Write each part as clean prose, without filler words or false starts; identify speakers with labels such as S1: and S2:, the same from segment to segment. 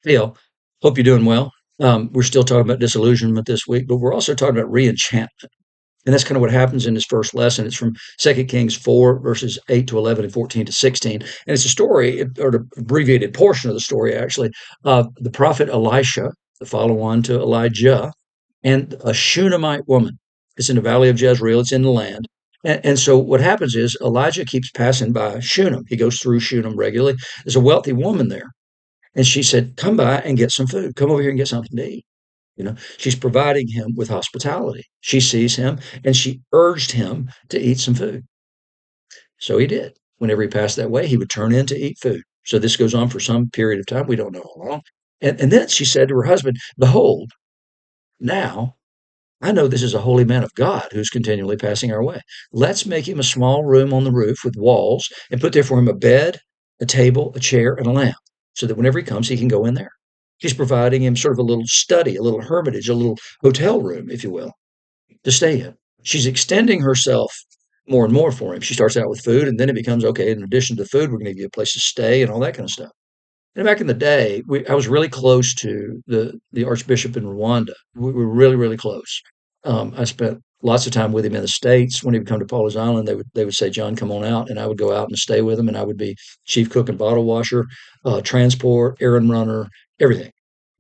S1: Phil, hope you're doing well. We're still talking about disillusionment this week, but we're also talking about reenchantment. And that's kind of what happens in this first lesson. It's from 2 Kings 4, verses 8 to 11 and 14 to 16. And it's a story, or the abbreviated portion of the story, actually, of the prophet Elisha, the follow on to Elijah, and a Shunemite woman. It's in the valley of Jezreel, it's in the land. And so what happens is Elijah keeps passing by Shunem. He goes through Shunem regularly. There's a wealthy woman there. And she said, "Come by and get some food. Come over here and get something to eat." She's providing him with hospitality. She sees him and she urged him to eat some food. So he did. Whenever he passed that way, he would turn in to eat food. So this goes on for some period of time. We don't know how long. And then she said to her husband, "Behold, now I know this is a holy man of God who's continually passing our way. Let's make him a small room on the roof with walls and put there for him a bed, a table, a chair, and a lamp, so that whenever he comes, he can go in there." She's providing him sort of a little study, a little hermitage, a little hotel room, if you will, to stay in. She's extending herself more and more for him. She starts out with food, and then it becomes okay. In addition to food, we're going to give you a place to stay and all that kind of stuff. And back in the day, I was really close to the Archbishop in Rwanda. We were really, really close. I spent lots of time with him in the States. When he would come to Paul's Island, they would say, "John, come on out," and I would go out and stay with him, and I would be chief cook and bottle washer, transport, errand runner, everything.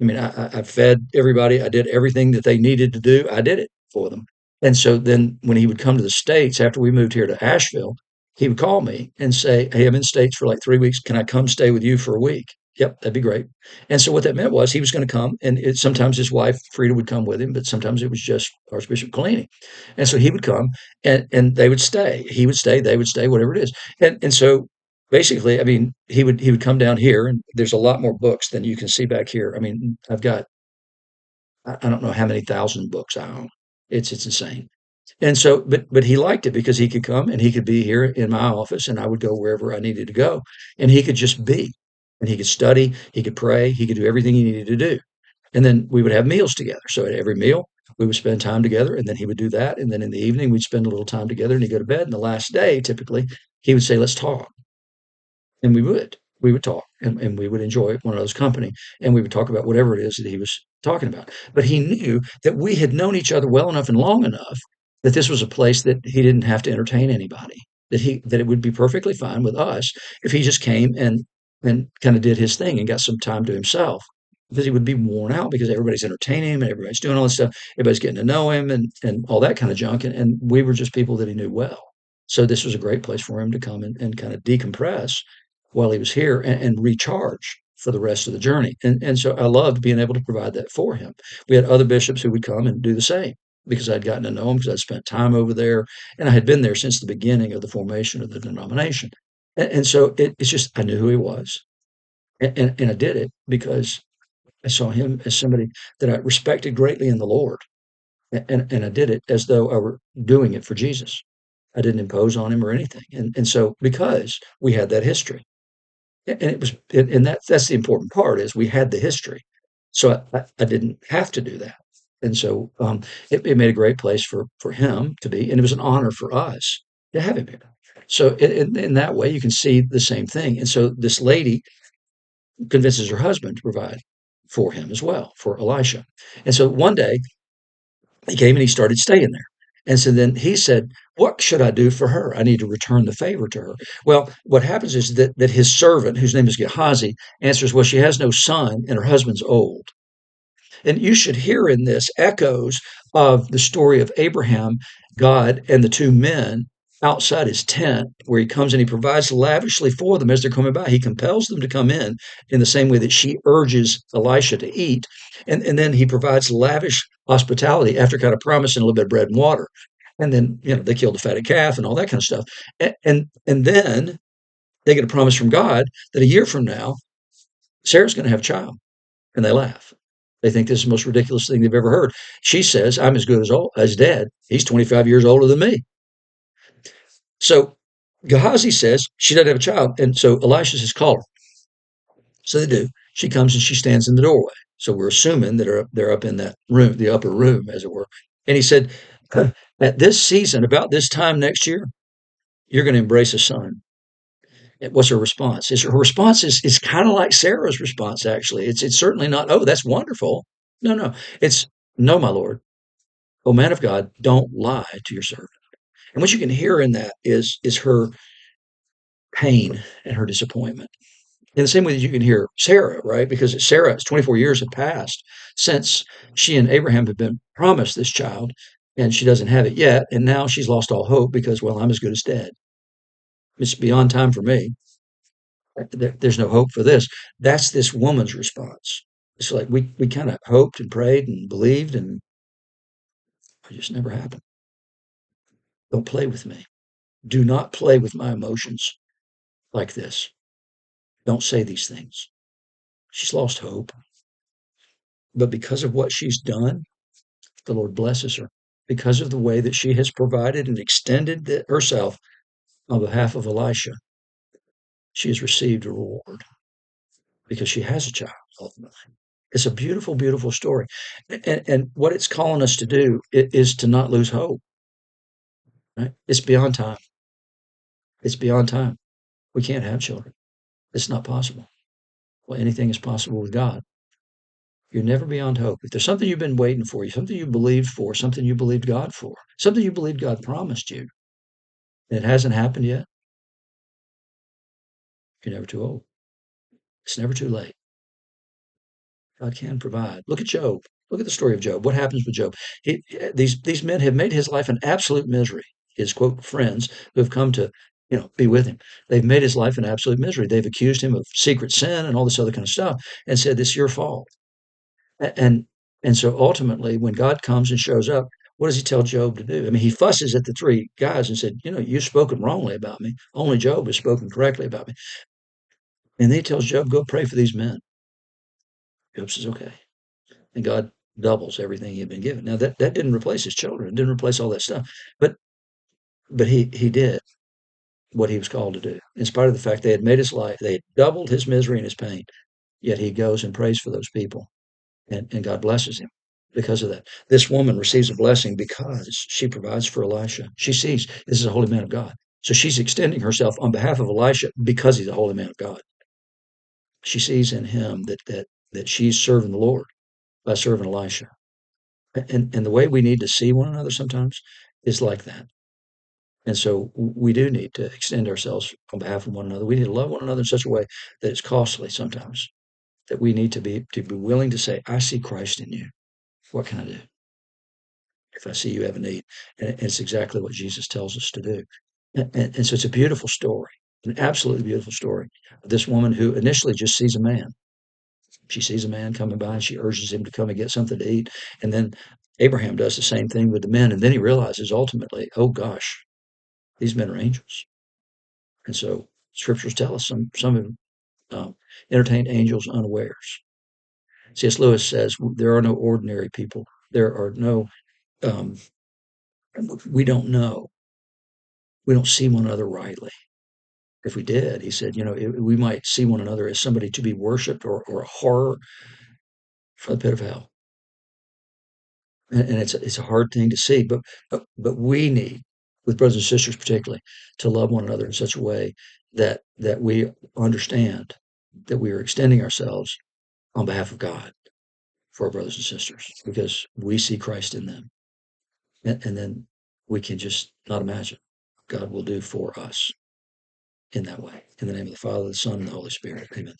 S1: I mean, I fed everybody. I did everything that they needed to do. I did it for them. And so then when he would come to the States after we moved here to Asheville, he would call me and say, "Hey, I'm in the States for like 3 weeks. Can I come stay with you for a week?" Yep, that'd be great. And so what that meant was he was going to come, and sometimes his wife Frida would come with him, but sometimes it was just Archbishop Collini. And so he would come, and they would stay. He would stay, they would stay, whatever it is. And so basically, I mean, he would come down here, and there's a lot more books than you can see back here. I mean, I've got I don't know how many thousand books I own. It's insane. And so, but he liked it because he could come and he could be here in my office, and I would go wherever I needed to go, and he could just be, and he could study, he could pray, he could do everything he needed to do. And then we would have meals together. So at every meal, we would spend time together, and then he would do that. And then in the evening, we'd spend a little time together, and he'd go to bed. And the last day, typically, he would say, "Let's talk." And we would talk, and we would enjoy one another's company, and we would talk about whatever it is that he was talking about. But he knew that we had known each other well enough and long enough that this was a place that he didn't have to entertain anybody, that it would be perfectly fine with us if he just came and kind of did his thing and got some time to himself, because he would be worn out because everybody's entertaining him and everybody's doing all this stuff, everybody's getting to know him and all that kind of junk, and we were just people that he knew well. So this was a great place for him to come and kind of decompress while he was here, and recharge for the rest of the journey. And so I loved being able to provide that for him. We had other bishops who would come and do the same because I'd gotten to know him, because I'd spent time over there, and I had been there since the beginning of the formation of the denomination. And so it's just, I knew who he was. And I did it because I saw him as somebody that I respected greatly in the Lord. And I did it as though I were doing it for Jesus. I didn't impose on him or anything. And so because we had that history, and it was, and that's the important part, is we had the history. So I didn't have to do that. And so it made a great place for him to be. And it was an honor for us to have him here. So in that way, you can see the same thing. And so this lady convinces her husband to provide for him as well, for Elisha. And so one day he came and he started staying there. And so then he said, "What should I do for her? I need to return the favor to her." Well, what happens is that his servant, whose name is Gehazi, answers, "Well, she has no son and her husband's old." And you should hear in this echoes of the story of Abraham, God, and the two men outside his tent, where he comes and he provides lavishly for them as they're coming by. He compels them to come in the same way that she urges Elisha to eat. And then he provides lavish hospitality after kind of promising a little bit of bread and water. And then, they kill the fatted calf and all that kind of stuff. And then they get a promise from God that a year from now, Sarah's going to have a child. And they laugh. They think this is the most ridiculous thing they've ever heard. She says, "I'm as good as dead. He's 25 years older than me." So Gehazi says she doesn't have a child. And so Elisha says, "Call her." So they do. She comes and she stands in the doorway. So we're assuming that they're up in that room, the upper room, as it were. And he said, "At this season, about this time next year, you're going to embrace a son." What's her response? Her response is kind of like Sarah's response, actually. It's certainly not, oh, that's wonderful. No, no. It's, no, my Lord. Oh, man of God, don't lie to your servant. And what you can hear in that is her pain and her disappointment. In the same way that you can hear Sarah, right? Because Sarah's 24 years have passed since she and Abraham have been promised this child, and she doesn't have it yet. And now she's lost all hope because, well, I'm as good as dead. It's beyond time for me. There's no hope for this. That's this woman's response. It's like we kind of hoped and prayed and believed, and it just never happened. Don't play with me. Do not play with my emotions like this. Don't say these things. She's lost hope. But because of what she's done, the Lord blesses her. Because of the way that she has provided and extended herself on behalf of Elisha, she has received a reward because she has a child, ultimately. It's a beautiful, beautiful story. And what it's calling us to do is to not lose hope, right? It's beyond time. It's beyond time. We can't have children. It's not possible. Well, anything is possible with God. You're never beyond hope. If there's something you've been waiting for, something you believed for, something you believed God for, something you believed God promised you, and it hasn't happened yet, you're never too old. It's never too late. God can provide. Look at Job. Look at the story of Job. What happens with Job? These men have made his life an absolute misery. His quote friends who have come to be with him. They've made his life an absolute misery. They've accused him of secret sin and all this other kind of stuff, and said this is your fault. And and so ultimately, when God comes and shows up, what does he tell Job to do? I mean, he fusses at the three guys and said, you've spoken wrongly about me. Only Job has spoken correctly about me. And then he tells Job, go pray for these men. Job says, okay. And God doubles everything he had been given. Now that didn't replace his children, it didn't replace all that stuff, but he did what he was called to do. In spite of the fact they had made his life, they had doubled his misery and his pain. Yet he goes and prays for those people, and God blesses him because of that. This woman receives a blessing because she provides for Elisha. She sees this is a holy man of God, so she's extending herself on behalf of Elisha because he's a holy man of God. She sees in him that she's serving the Lord by serving Elisha. And the way we need to see one another sometimes is like that. And so we do need to extend ourselves on behalf of one another. We need to love one another in such a way that it's costly sometimes. That we need to be willing to say, I see Christ in you. What can I do? If I see you have a need. And it's exactly what Jesus tells us to do. And so it's a beautiful story, an absolutely beautiful story. This woman who initially just sees a man. She sees a man coming by and she urges him to come and get something to eat. And then Abraham does the same thing with the men. And then he realizes ultimately, oh gosh, these men are angels. And so scriptures tell us some have entertained angels unawares. C.S. Lewis says there are no ordinary people. There are no, um, we don't know. We don't see one another rightly. If we did, he said, we might see one another as somebody to be worshiped or a horror for the pit of hell. And it's a hard thing to see, but we need, with brothers and sisters particularly, to love one another in such a way that we understand that we are extending ourselves on behalf of God for our brothers and sisters because we see Christ in them, and then we can just not imagine what God will do for us in that way. In the name of the Father, the Son, and the Holy Spirit. Amen.